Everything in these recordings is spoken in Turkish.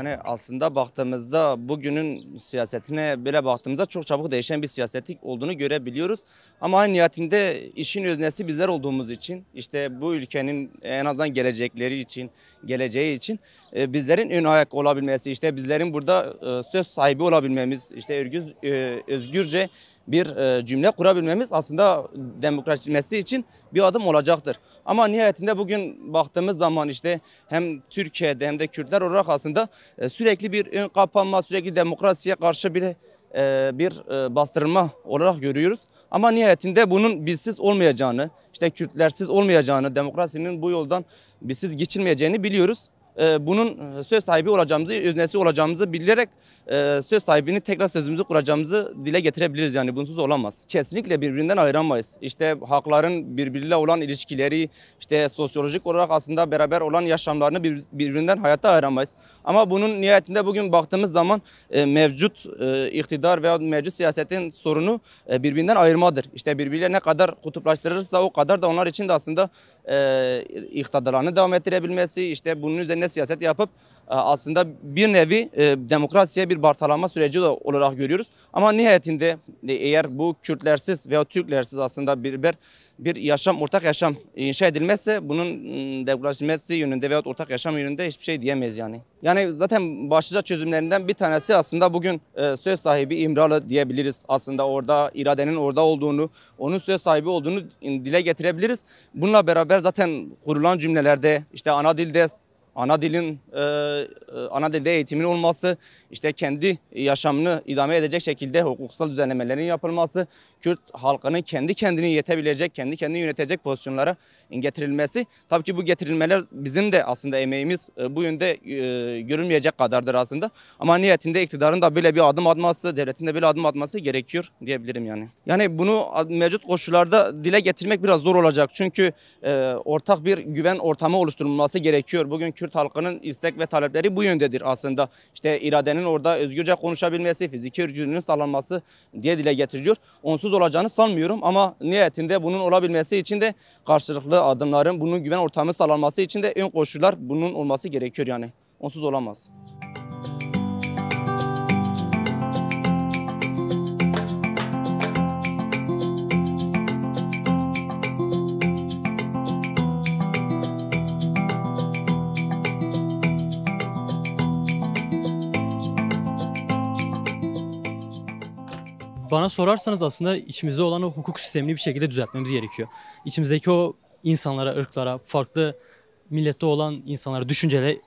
Yani aslında baktığımızda bugünün siyasetine böyle baktığımızda çok çabuk değişen bir siyasetlik olduğunu görebiliyoruz. Ama aynı niyetinde işin öznesi bizler olduğumuz için işte bu ülkenin en azından gelecekleri için, geleceği için bizlerin ön ayak olabilmesi, işte bizlerin burada söz sahibi olabilmemiz, işte özgürce bir cümle kurabilmemiz aslında demokrasileşmesi için bir adım olacaktır. Ama nihayetinde bugün baktığımız zaman işte hem Türkiye'de hem de Kürtler olarak aslında sürekli bir ön kapanma, sürekli demokrasiye karşı bir bastırılma olarak görüyoruz. Ama nihayetinde bunun bizsiz olmayacağını, işte Kürtlersiz olmayacağını, demokrasinin bu yoldan bizsiz geçilmeyeceğini biliyoruz. Bunun söz sahibi olacağımızı, öznesi olacağımızı bilerek söz sahibini tekrar sözümüzü kuracağımızı dile getirebiliriz, yani bunsuz olamaz. Kesinlikle birbirinden ayıramayız. İşte halkların birbiriyle olan ilişkileri, işte sosyolojik olarak aslında beraber olan yaşamlarını birbirinden hayatta ayıramayız. Ama bunun nihayetinde bugün baktığımız zaman mevcut iktidar veya mevcut siyasetin sorunu birbirinden ayırmadır. İşte birbiriyle ne kadar kutuplaştırırsa o kadar da onlar için de aslında iktidarlarını devam ettirebilmesi, işte bunun üzerine siyaset yapıp aslında bir nevi demokrasiye bir bartalama süreci olarak görüyoruz. Ama nihayetinde eğer bu Kürtlersiz veya Türklersiz aslında bir yaşam, ortak yaşam inşa edilmezse bunun demokrasileşmesi yönünde veya ortak yaşam yönünde hiçbir şey diyemeyiz yani. Yani zaten başlıca çözümlerinden bir tanesi aslında bugün söz sahibi İmralı diyebiliriz. Aslında orada iradenin orada olduğunu, onun söz sahibi olduğunu dile getirebiliriz. Bununla beraber zaten kurulan cümlelerde işte ana dilde eğitimin olması, işte kendi yaşamını idame edecek şekilde hukuksal düzenlemelerin yapılması, Kürt halkının kendi kendini yetebilecek, kendi kendini yönetecek pozisyonlara getirilmesi. Tabii ki bu getirilmeler bizim de aslında emeğimiz bu yönde görülmeyecek kadardır aslında. Ama niyetinde iktidarın da böyle bir adım atması, devletin de böyle adım atması gerekiyor diyebilirim yani. Yani bunu mevcut koşullarda dile getirmek biraz zor olacak. Çünkü ortak bir güven ortamı oluşturulması gerekiyor. Bugün Kürt halkının istek ve talepleri bu yöndedir aslında. İşte iradenin orada özgürce konuşabilmesi, fiziki özgürlüğünün sağlanması diye dile getiriliyor. Onsuz olacağını sanmıyorum ama niyetinde bunun olabilmesi için de karşılıklı adımların, bunun güven ortamı sağlanması için de ön koşullar bunun olması gerekiyor yani. Onsuz olamaz. Bana sorarsanız aslında içimizde olan o hukuk sistemini bir şekilde düzeltmemiz gerekiyor. İçimizdeki o insanlara, ırklara, farklı millette olan insanlara,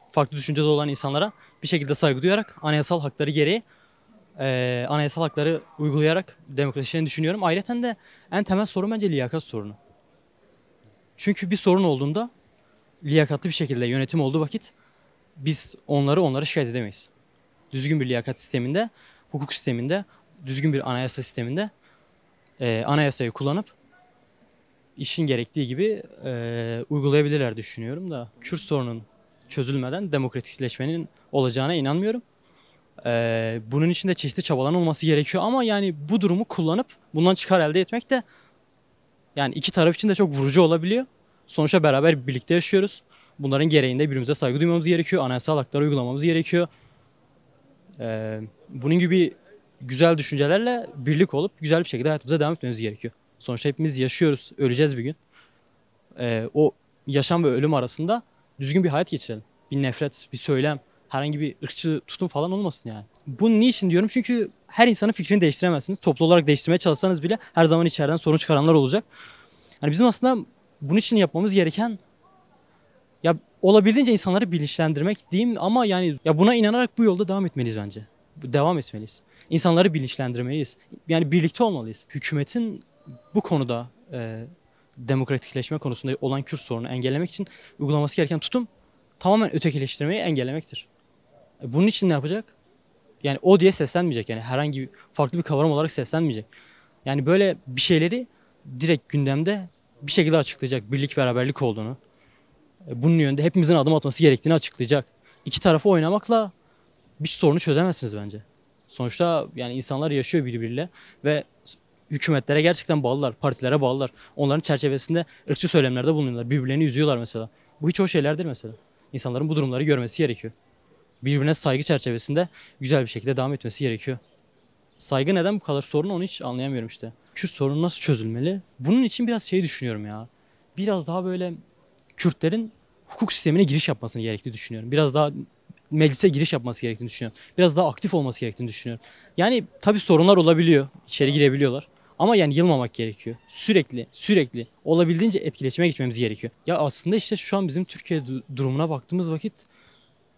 farklı düşüncede olan insanlara bir şekilde saygı duyarak anayasal hakları gereği anayasal hakları uygulayarak demokrasileşeceğini düşünüyorum. Ayrıca de en temel sorun bence liyakat sorunu. Çünkü bir sorun olduğunda liyakatlı bir şekilde yönetim olduğu vakit biz onlara şikayet edemeyiz. Düzgün bir liyakat sisteminde, hukuk sisteminde, düzgün bir anayasa sisteminde anayasayı kullanıp işin gerektiği gibi uygulayabilirler düşünüyorum da Kürt sorunun çözülmeden demokratikleşmenin olacağına inanmıyorum. Bunun için de çeşitli çabaların olması gerekiyor ama yani bu durumu kullanıp bundan çıkar elde etmek de yani iki taraf için de çok vurucu olabiliyor. Sonuçta beraber birlikte yaşıyoruz. Bunların gereğinde birbirimize saygı duymamız gerekiyor. Anayasal hakları uygulamamız gerekiyor. Bunun gibi güzel düşüncelerle birlik olup güzel bir şekilde hayatımıza devam etmemiz gerekiyor. Sonuçta hepimiz yaşıyoruz, öleceğiz bir gün. O yaşam ve ölüm arasında düzgün bir hayat geçirelim. Bir nefret, bir söylem, herhangi bir ırkçı tutum falan olmasın yani. Bunu niçin diyorum? Çünkü her insanın fikrini değiştiremezsiniz. Toplu olarak değiştirmeye çalışsanız bile her zaman içeriden sorun çıkaranlar olacak. Yani bizim aslında bunun için yapmamız gereken ya olabildiğince insanları bilinçlendirmek diyeyim ama yani ya buna inanarak bu yolda devam etmeliyiz bence. Devam etmeliyiz. İnsanları bilinçlendirmeliyiz. Yani birlikte olmalıyız. Hükümetin bu konuda demokratikleşme konusunda olan Kürt sorunu engellemek için uygulaması gereken tutum tamamen ötekileştirmeyi engellemektir. Bunun için ne yapacak? Yani o diye seslenmeyecek, yani herhangi bir farklı bir kavram olarak seslenmeyecek. Yani böyle bir şeyleri direkt gündemde bir şekilde açıklayacak, birlik beraberlik olduğunu, bunun yönünde hepimizin adım atması gerektiğini açıklayacak. İki tarafı oynamakla bir sorunu çözemezsiniz bence. Sonuçta yani insanlar yaşıyor birbiriyle ve hükümetlere gerçekten bağlılar, partilere bağlılar. Onların çerçevesinde ırkçı söylemlerde bulunuyorlar, birbirlerini üzüyorlar mesela. Bu hiç o şeylerdir mesela. İnsanların bu durumları görmesi gerekiyor. birbirine saygı çerçevesinde güzel bir şekilde devam etmesi gerekiyor. Saygı neden bu kadar sorun onu hiç anlayamıyorum işte. Kürt sorunu nasıl çözülmeli? Bunun için biraz şey düşünüyorum ya. Biraz daha böyle Kürtlerin hukuk sistemine giriş yapmasını gerektiğini düşünüyorum. Biraz daha meclise giriş yapması gerektiğini düşünüyorum. Biraz daha aktif olması gerektiğini düşünüyorum. Yani tabii sorunlar olabiliyor. İçeri girebiliyorlar. Ama yani yılmamak gerekiyor. Sürekli olabildiğince etkileşime gitmemiz gerekiyor. Ya aslında işte şu an bizim Türkiye durumuna baktığımız vakit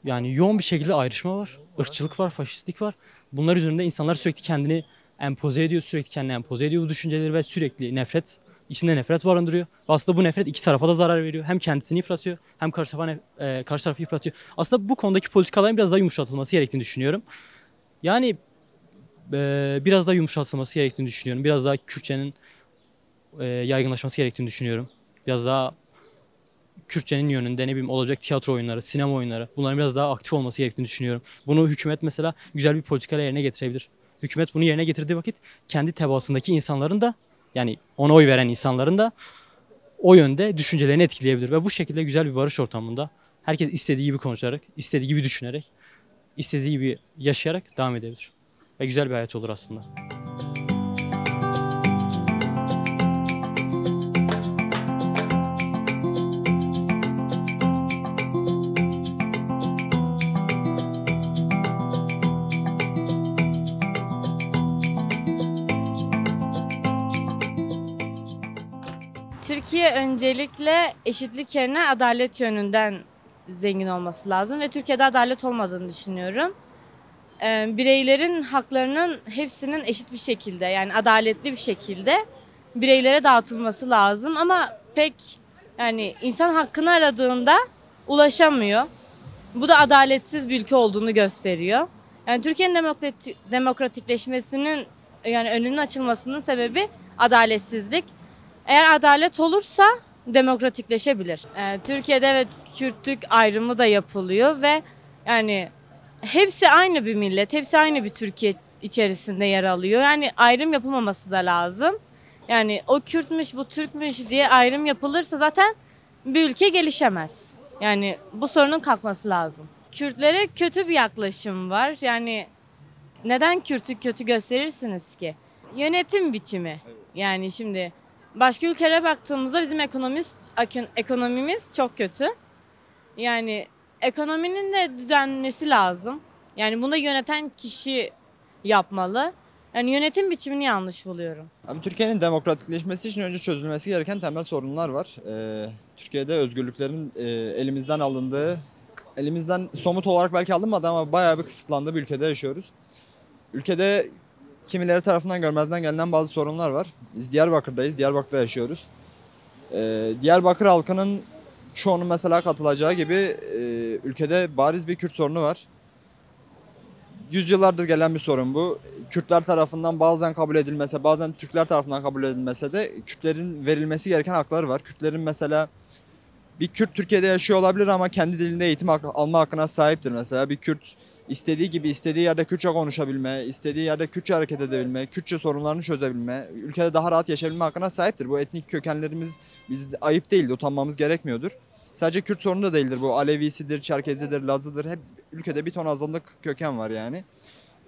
yani yoğun bir şekilde ayrışma var. Irkçılık var, faşistlik var. Bunlar üzerinde insanlar sürekli kendini empoze ediyor. Sürekli kendini empoze ediyor bu düşünceleri ve sürekli nefret, içinde nefret barındırıyor. Aslında bu nefret iki tarafa da zarar veriyor. Hem kendisini yıpratıyor hem karşı tarafı yıpratıyor. Aslında bu konudaki politikaların biraz daha yumuşatılması gerektiğini düşünüyorum. Yani biraz daha yumuşatılması gerektiğini düşünüyorum. Biraz daha Kürtçenin yaygınlaşması gerektiğini düşünüyorum. Biraz daha Kürtçenin yönünde ne bileyim olacak tiyatro oyunları, sinema oyunları bunların biraz daha aktif olması gerektiğini düşünüyorum. Bunu hükümet mesela güzel bir politikayla yerine getirebilir. Hükümet bunu yerine getirdiği vakit kendi tebaasındaki insanların da yani ona oy veren insanların da o yönde düşüncelerini etkileyebilir. Ve bu şekilde güzel bir barış ortamında herkes istediği gibi konuşarak, istediği gibi düşünerek, istediği gibi yaşayarak devam edebilir. Ve güzel bir hayat olur aslında. Türkiye öncelikle eşitlik yerine adalet yönünden zengin olması lazım ve Türkiye'de adalet olmadığını düşünüyorum. Bireylerin haklarının hepsinin eşit bir şekilde yani adaletli bir şekilde bireylere dağıtılması lazım ama pek yani insan hakkını aradığında ulaşamıyor. Bu da adaletsiz bir ülke olduğunu gösteriyor. Yani Türkiye'nin demokratikleşmesinin yani önünün açılmasının sebebi adaletsizlik. Eğer adalet olursa demokratikleşebilir. Türkiye'de evet Kürtlük ayrımı da yapılıyor ve yani hepsi aynı bir millet, hepsi aynı bir Türkiye içerisinde yer alıyor. Yani ayrım yapılmaması da lazım. Yani o Kürtmüş, bu Türkmüş diye ayrım yapılırsa zaten bir ülke gelişemez. Yani bu sorunun kalkması lazım. Kürtlere kötü bir yaklaşım var. Yani neden Kürt'ü kötü gösterirsiniz ki? Yönetim biçimi. Yani şimdi başka ülkelere baktığımızda bizim ekonomimiz çok kötü. Yani ekonominin de düzenlenmesi lazım. Yani bunu da yöneten kişi yapmalı. Yani yönetim biçimini yanlış buluyorum. Abi Türkiye'nin demokratikleşmesi için önce çözülmesi gereken temel sorunlar var. Türkiye'de özgürlüklerin elimizden alındığı, elimizden somut olarak belki alınmadı ama bayağı bir kısıtlandığı bir ülkede yaşıyoruz. Ülkede kimileri tarafından görmezden gelinen bazı sorunlar var. Biz Diyarbakır'dayız, Diyarbakır'da yaşıyoruz. Diyarbakır halkının çoğunun mesela katılacağı gibi ülkede bariz bir Kürt sorunu var. Yüzyıllardır gelen bir sorun bu. Kürtler tarafından bazen kabul edilmese, bazen Türkler tarafından kabul edilmese de Kürtlerin verilmesi gereken hakları var. Kürtlerin mesela bir Kürt Türkiye'de yaşıyor olabilir ama kendi dilinde eğitim alma hakkına sahiptir mesela. Bir Kürt istediği gibi istediği yerde Kürtçe konuşabilme, istediği yerde Kürtçe hareket edebilme, Kürtçe sorunlarını çözebilme, ülkede daha rahat yaşayabilme hakkına sahiptir. Bu etnik kökenlerimiz biz ayıp değildir, utanmamız gerekmiyordur. Sadece Kürt sorunu da değildir bu. Alevisidir, Çerkezidir, Lazıdır. Hep ülkede bir ton azınlık köken var yani.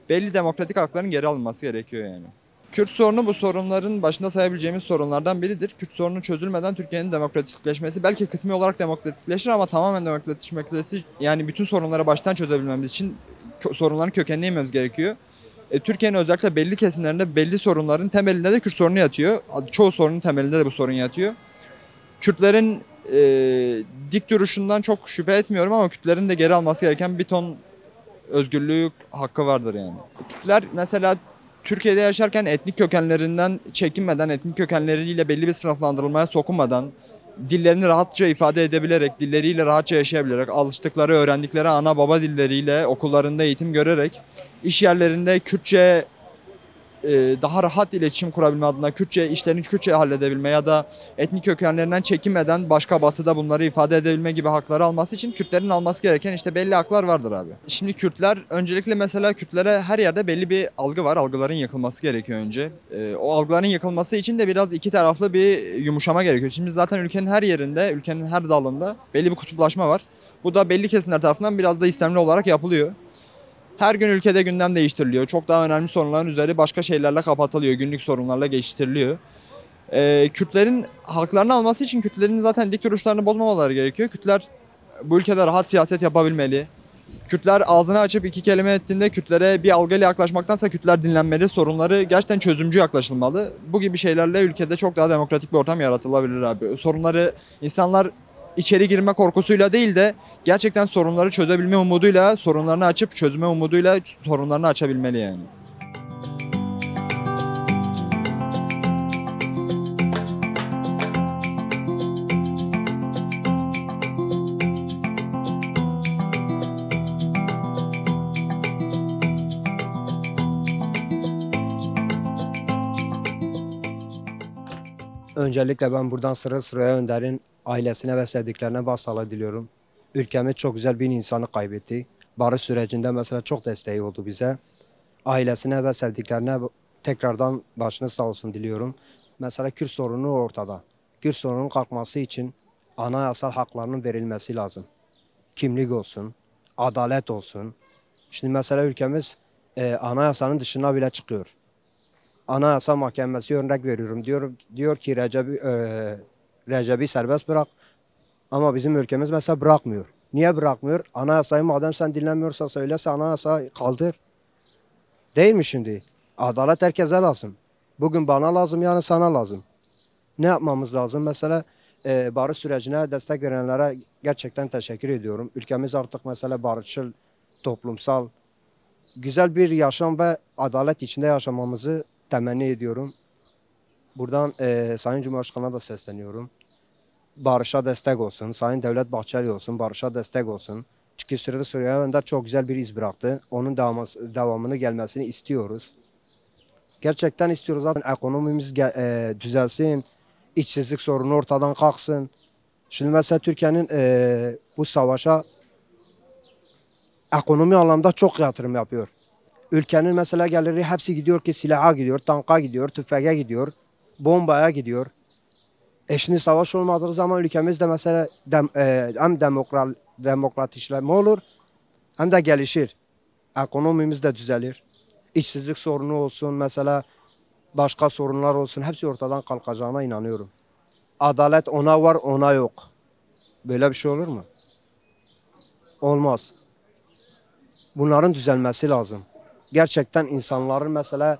Belli demokratik hakların geri alınması gerekiyor yani. Kürt sorunu bu sorunların başında sayabileceğimiz sorunlardan biridir. Kürt sorunu çözülmeden Türkiye'nin demokratikleşmesi belki kısmi olarak demokratikleşir ama tamamen demokratikleşmesi yani bütün sorunları baştan çözebilmemiz için sorunların kökenine inmemiz gerekiyor. Türkiye'nin özellikle belli kesimlerinde belli sorunların temelinde de Kürt sorunu yatıyor. Çoğu sorunun temelinde de bu sorun yatıyor. Kürtlerin dik duruşundan çok şüphe etmiyorum ama Kürtlerin de geri alması gereken bir ton özgürlük hakkı vardır yani. Kürtler mesela Türkiye'de yaşarken etnik kökenlerinden çekinmeden, etnik kökenleriyle belli bir sınıflandırılmaya sokulmadan, dillerini rahatça ifade edebilerek, dilleriyle rahatça yaşayabilerek, alıştıkları, öğrendikleri ana baba dilleriyle okullarında eğitim görerek, iş yerlerinde Kürtçe daha rahat iletişim kurabilme adına işlerini Kürtçe halledebilme ya da etnik kökenlerinden çekinmeden başka batıda bunları ifade edebilme gibi hakları alması için Kürtlerin alması gereken işte belli haklar vardır abi. Şimdi Kürtler öncelikle mesela Kürtlere her yerde belli bir algı var. Algıların yıkılması gerekiyor önce. O algıların yıkılması için de biraz iki taraflı bir yumuşama gerekiyor. Şimdi zaten ülkenin her yerinde, ülkenin her dalında belli bir kutuplaşma var. Bu da belli kesimler tarafından biraz da istemli olarak yapılıyor. Her gün ülkede gündem değiştiriliyor. Çok daha önemli sorunların üzeri başka şeylerle kapatılıyor. Günlük sorunlarla geçiştiriliyor. Kürtlerin haklarını alması için Kürtlerin zaten dik duruşlarını bozmamaları gerekiyor. Kürtler bu ülkede rahat siyaset yapabilmeli. Kürtler ağzını açıp iki kelime ettiğinde Kürtlere bir algıyla yaklaşmaktansa Kürtler dinlenmeli. Sorunları gerçekten çözümcü yaklaşılmalı. Bu gibi şeylerle ülkede çok daha demokratik bir ortam yaratılabilir abi. Sorunları insanlar içeri girme korkusuyla değil de gerçekten sorunları çözebilme umuduyla, sorunlarını açıp çözme umuduyla sorunlarını açabilmeli yani. Öncelikle ben buradan Sırrı Süreyya Önder'in ailesine ve sevdiklerine başsağlığı diliyorum. Ülkemiz çok güzel bir insanı kaybetti. Barış sürecinde mesela çok desteği oldu bize. Ailesine ve sevdiklerine tekrardan başını sağ olsun diliyorum. Mesela Kürt sorunu ortada. Kürt sorunun kalkması için anayasal haklarının verilmesi lazım. Kimlik olsun, adalet olsun. Şimdi mesela ülkemiz anayasanın dışına bile çıkıyor. Anayasa Mahkemesi örnek veriyorum. Diyor ki Recep'i serbest bırak. Ama bizim ülkemiz mesela bırakmıyor. Niye bırakmıyor? Anayasayı madem sen dinlemiyorsan söylese anayasayı kaldır. Değil mi şimdi? Adalet herkese lazım. Bugün bana lazım, yani sana lazım. Ne yapmamız lazım? Mesela barış sürecine destek verenlere gerçekten teşekkür ediyorum. Ülkemiz artık mesela barışçıl, toplumsal, güzel bir yaşam ve adalet içinde yaşamamızı temenni ediyorum. Buradan Sayın Cumhurbaşkanı'na da sesleniyorum. Barış'a destek olsun. Sayın Devlet Bahçeli olsun. Barış'a destek olsun. Çünkü Sırrı Süreyya Önder çok güzel bir iz bıraktı. Onun devamını gelmesini istiyoruz. Gerçekten istiyoruz. Zaten ekonomimiz düzelsin. İşsizlik sorunu ortadan kalksın. Şimdi mesela Türkiye'nin bu savaşa ekonomi anlamda çok yatırım yapıyor. Ülkenin mesela geliri hepsi gidiyor ki silaha gidiyor, tanka gidiyor, tüfeğe gidiyor, bombaya gidiyor. Şimdi savaş olmadığı zaman ülkemizde mesela hem demokratikleşme olur hem de gelişir. Ekonomimiz de düzelir. İşsizlik sorunu olsun mesela başka sorunlar olsun hepsi ortadan kalkacağına inanıyorum. Adalet ona var ona yok. Böyle bir şey olur mu? Olmaz. Bunların düzelmesi lazım. Gerçekten insanların mesela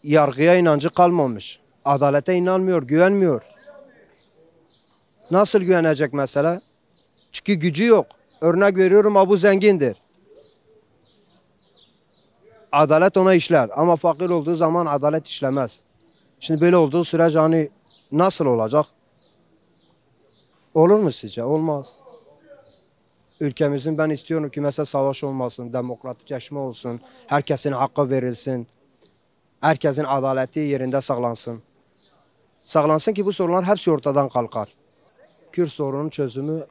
yargıya inancı kalmamış. Adalete inanmıyor, güvenmiyor. Nasıl güvenecek mesela? Çünkü gücü yok. Örnek veriyorum, Abu zengindir. Adalet ona işler ama fakir olduğu zaman adalet işlemez. Şimdi böyle olduğu sürece hani nasıl olacak? Olur mu sizce? Olmaz. Ülkemizin ben istiyorum ki mesela savaş olmasın, demokratikleşme olsun, herkesin hakkı verilsin, herkesin adaleti yerinde sağlansın. Sağlansın ki bu sorunlar hepsi ortadan kalkar. Kürt sorunun çözümü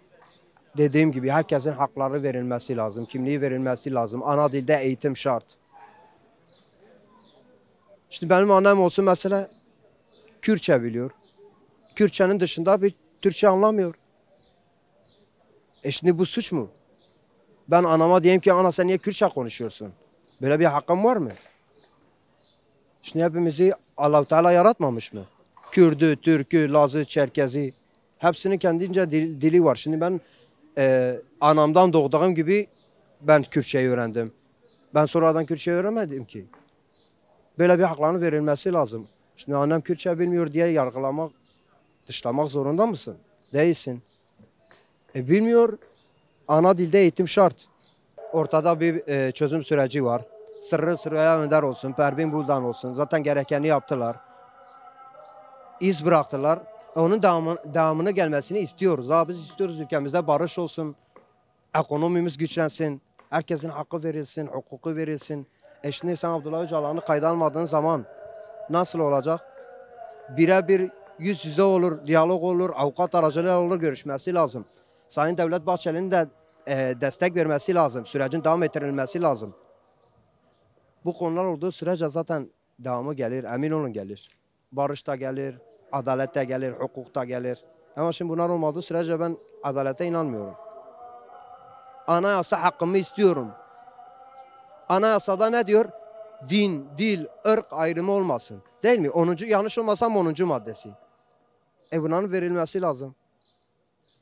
dediğim gibi herkesin hakları verilmesi lazım, kimliği verilmesi lazım. Ana dilde eğitim şart. Şimdi benim annem olsun mesela Kürtçe biliyor. Kürtçenin dışında bir Türkçe anlamıyor. Şimdi bu suç mu? Ben anama diyeyim ki ana sen niye Kürtçe konuşuyorsun? Böyle bir hakkım var mı? Şimdi hepimizi Allah-u Teala yaratmamış mı? Kürdü, Türkü, Lazı, Çerkezi hepsinin kendince dili var. Şimdi ben anamdan doğduğum gibi ben Kürtçeyi öğrendim. Ben sonradan Kürtçeyi öğrenmedim ki. Böyle bir haklarının verilmesi lazım. Şimdi annem Kürtçe bilmiyor diye yargılamak, dışlamak zorunda mısın? Değilsin. Bilmiyor, ana dilde eğitim şart. Ortada bir çözüm süreci var. Sırrı Süreyya Önder olsun, Pervin Buldan olsun. Zaten gerekeni yaptılar. İz bıraktılar. Onun devamını gelmesini istiyoruz. Biz istiyoruz ülkemizde barış olsun. Ekonomimiz güçlensin. Herkesin hakkı verilsin, hukuku verilsin. Şimdi sen Abdullah Öcalan'ı kayda almadığın zaman nasıl olacak? Birebir yüz yüze olur, diyalog olur, avukat aracılığıyla olur, görüşmesi lazım. Sayın Devlet Bahçeli'nin de destek vermesi lazım. Sürecin devam ettirilmesi lazım. Bu konular olduğu sürece zaten devamı gelir. Emin olun gelir. Barış da gelir, adalet de gelir, hukuk da gelir. Ama şimdi bunlar olmadığı sürece ben adalete inanmıyorum. Anayasa hakkımı istiyorum. Anayasada ne diyor? Din, dil, ırk ayrımı olmasın. Değil mi? 10. yanlış olmasam 10. maddesi. Bunların verilmesi lazım.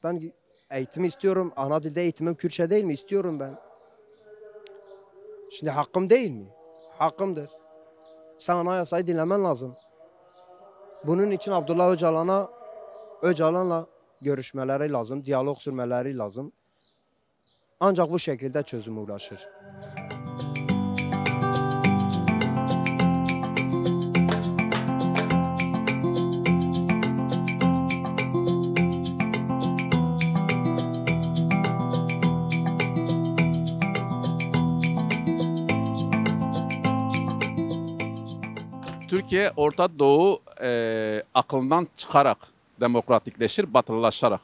Ben eğitimi istiyorum. Ana dilde eğitimim Kürtçe değil mi? İstiyorum ben. Şimdi hakkım değil mi? Hakkımdır. Sen anayasayı dinlemen lazım. Bunun için Abdullah Öcalan'la görüşmeleri lazım. Diyalog sürmeleri lazım. Ancak bu şekilde çözüme ulaşır. Türkiye Orta Doğu aklından çıkarak demokratikleşir, batılılaşarak.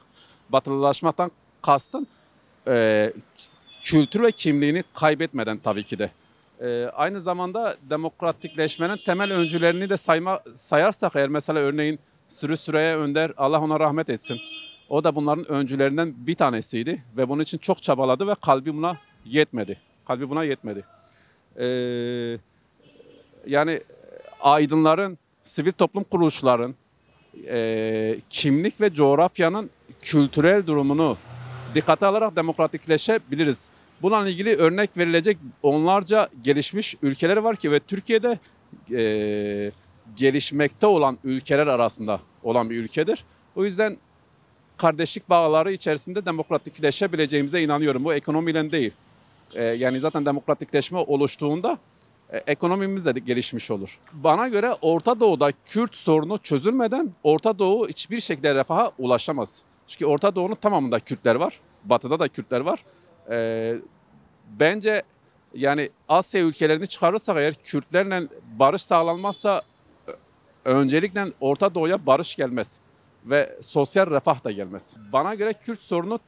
Batılılaşmaktan kastım kültür ve kimliğini kaybetmeden tabii ki de. Aynı zamanda demokratikleşmenin temel öncülerini de sayarsak eğer, mesela örneğin Süreyya Önder, Allah ona rahmet etsin. O da bunların öncülerinden bir tanesiydi ve bunun için çok çabaladı ve kalbi buna yetmedi. Kalbi buna yetmedi. Yani aydınların, sivil toplum kuruluşların, kimlik ve coğrafyanın kültürel durumunu dikkate alarak demokratikleşebiliriz. Bununla ilgili örnek verilecek onlarca gelişmiş ülkeler var ki ve Türkiye'de gelişmekte olan ülkeler arasında olan bir ülkedir. O yüzden kardeşlik bağları içerisinde demokratikleşebileceğimize inanıyorum. Bu ekonomiyle değil. Yani zaten demokratikleşme oluştuğunda ekonomimiz de gelişmiş olur. Bana göre Orta Doğu'da Kürt sorunu çözülmeden Orta Doğu hiçbir şekilde refaha ulaşamaz. Çünkü Orta Doğu'nun tamamında Kürtler var. Batı'da da Kürtler var. Bence yani Asya ülkelerini çıkarırsak eğer, Kürtlerle barış sağlanmazsa öncelikle Orta Doğu'ya barış gelmez. Ve sosyal refah da gelmez. Bana göre Kürt sorunu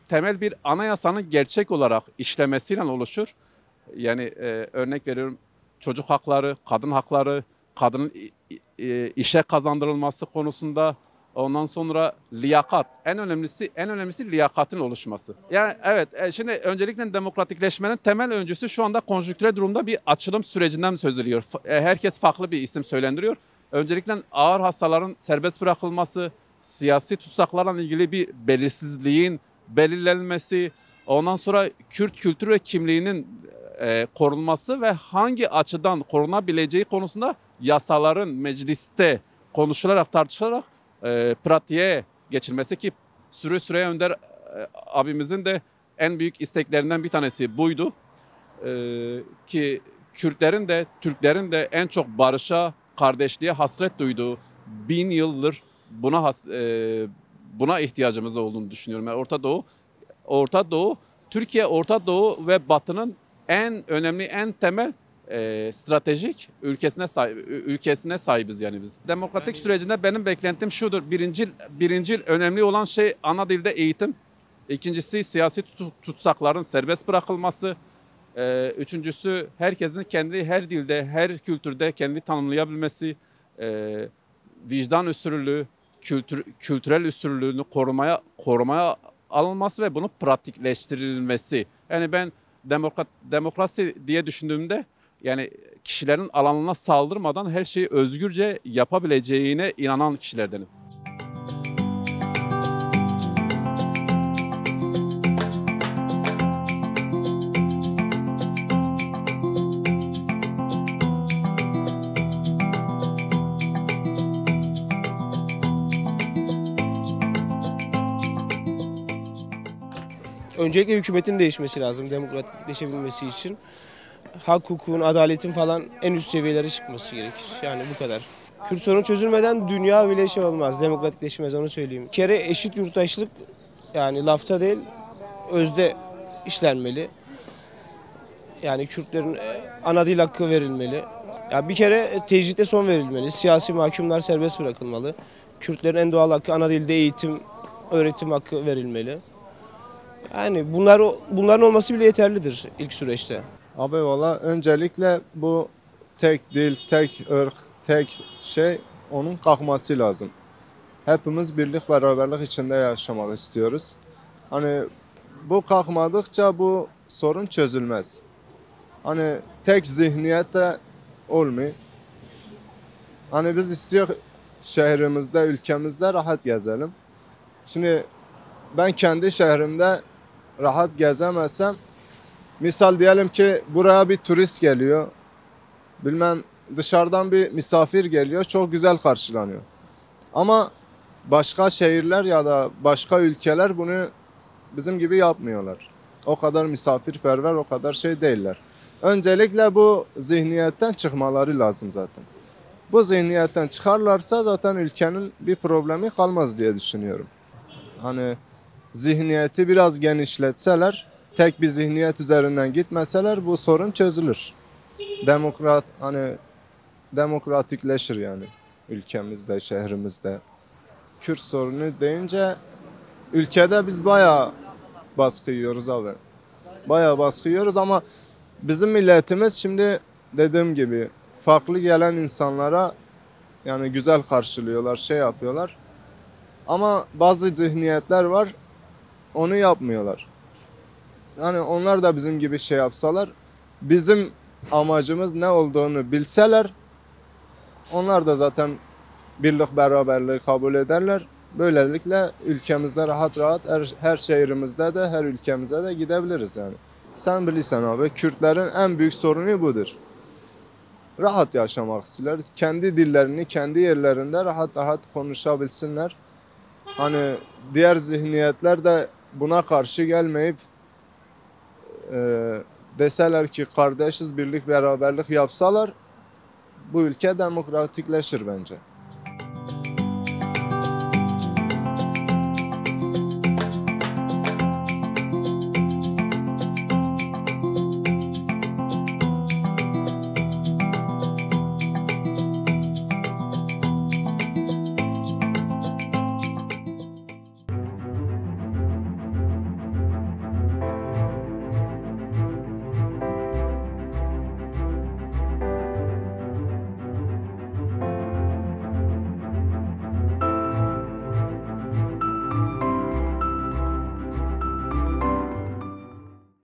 temel bir anayasanın gerçek olarak işlemesiyle oluşur. Yani örnek veriyorum, çocuk hakları, kadın hakları, kadının işe kazandırılması konusunda, ondan sonra liyakat, en önemlisi liyakatın oluşması. Yani evet, şimdi öncelikle demokratikleşmenin temel öncüsü şu anda konjonktürel durumda bir açılım sürecinden söz ediliyor. Herkes farklı bir isim söylendiriyor. Öncelikle ağır hastaların serbest bırakılması, siyasi tutsaklarla ilgili bir belirsizliğin belirlenmesi, ondan sonra Kürt kültür ve kimliğinin korunması ve hangi açıdan korunabileceği konusunda yasaların mecliste konuşularak, tartışılarak pratiğe geçilmesi ki Süreyya Önder abimizin de en büyük isteklerinden bir tanesi buydu. Ki Kürtlerin de Türklerin de en çok barışa, kardeşliğe hasret duyduğu 1000 yıldır buna ihtiyacımız olduğunu düşünüyorum. Yani Türkiye, Orta Doğu ve Batı'nın en önemli, en temel stratejik ülkesine sahibiz yani biz. Demokratik sürecinde benim beklentim şudur. Birincil önemli olan şey ana dilde eğitim. İkincisi siyasi tutsakların serbest bırakılması. Üçüncüsü herkesin her dilde, her kültürde kendi tanımlayabilmesi. Vicdan üstünlüğü, kültürel üstünlüğünü korumaya alınması ve bunu pratikleştirilmesi. Yani ben demokrasi diye düşündüğümde yani kişilerin alanına saldırmadan her şeyi özgürce yapabileceğine inanan kişilerdenim. Öncelikle hükümetin değişmesi lazım demokratikleşebilmesi için. Hak, hukukun, adaletin falan en üst seviyelere çıkması gerekir. Yani bu kadar. Kürt sorunu çözülmeden dünya bile olmaz, demokratikleşmez, onu söyleyeyim. Bir kere eşit yurttaşlık, yani lafta değil, özde işlenmeli. Yani Kürtlerin ana dil hakkı verilmeli. Ya bir kere tecride son verilmeli. Siyasi mahkumlar serbest bırakılmalı. Kürtlerin en doğal hakkı ana dilde eğitim, öğretim hakkı verilmeli. Yani bunların olması bile yeterlidir ilk süreçte. Abi valla öncelikle bu tek dil, tek ırk, tek şey onun kalkması lazım. Hepimiz birlik beraberlik içinde yaşamak istiyoruz. Hani bu kalkmadıkça bu sorun çözülmez. Hani tek zihniyet de olmuyor. Hani biz istiyor şehrimizde, ülkemizde rahat gezelim. Şimdi ben kendi şehrimde rahat gezemezsem, misal diyelim ki buraya bir turist geliyor, bilmem dışarıdan bir misafir geliyor, çok güzel karşılanıyor. Ama başka şehirler ya da başka ülkeler bunu bizim gibi yapmıyorlar. O kadar misafirperver, o kadar şey değiller. Öncelikle bu zihniyetten çıkmaları lazım zaten. Bu zihniyetten çıkarlarsa zaten ülkenin bir problemi kalmaz diye düşünüyorum. Hani zihniyeti biraz genişletseler, tek bir zihniyet üzerinden gitmeseler bu sorun çözülür. Demokratikleşir yani ülkemizde, şehrimizde. Kürt sorunu deyince ülkede biz bayağı baskı yiyoruz abi. Bayağı baskı yiyoruz ama bizim milletimiz şimdi dediğim gibi farklı gelen insanlara yani güzel karşılıyorlar, şey yapıyorlar. Ama bazı zihniyetler var, onu yapmıyorlar. Yani onlar da bizim gibi şey yapsalar, bizim amacımız ne olduğunu bilseler, onlar da zaten birlik beraberliği kabul ederler. Böylelikle ülkemizde rahat rahat her şehrimizde de her ülkemize de gidebiliriz yani. Sen bilirsen abi, Kürtlerin en büyük sorunu budur. Rahat yaşamak istiyorlar. Kendi dillerini kendi yerlerinde rahat rahat konuşabilsinler. Hani diğer zihniyetler de buna karşı gelmeyip deseler ki kardeşiz, birlik beraberlik yapsalar bu ülke demokratikleşir bence.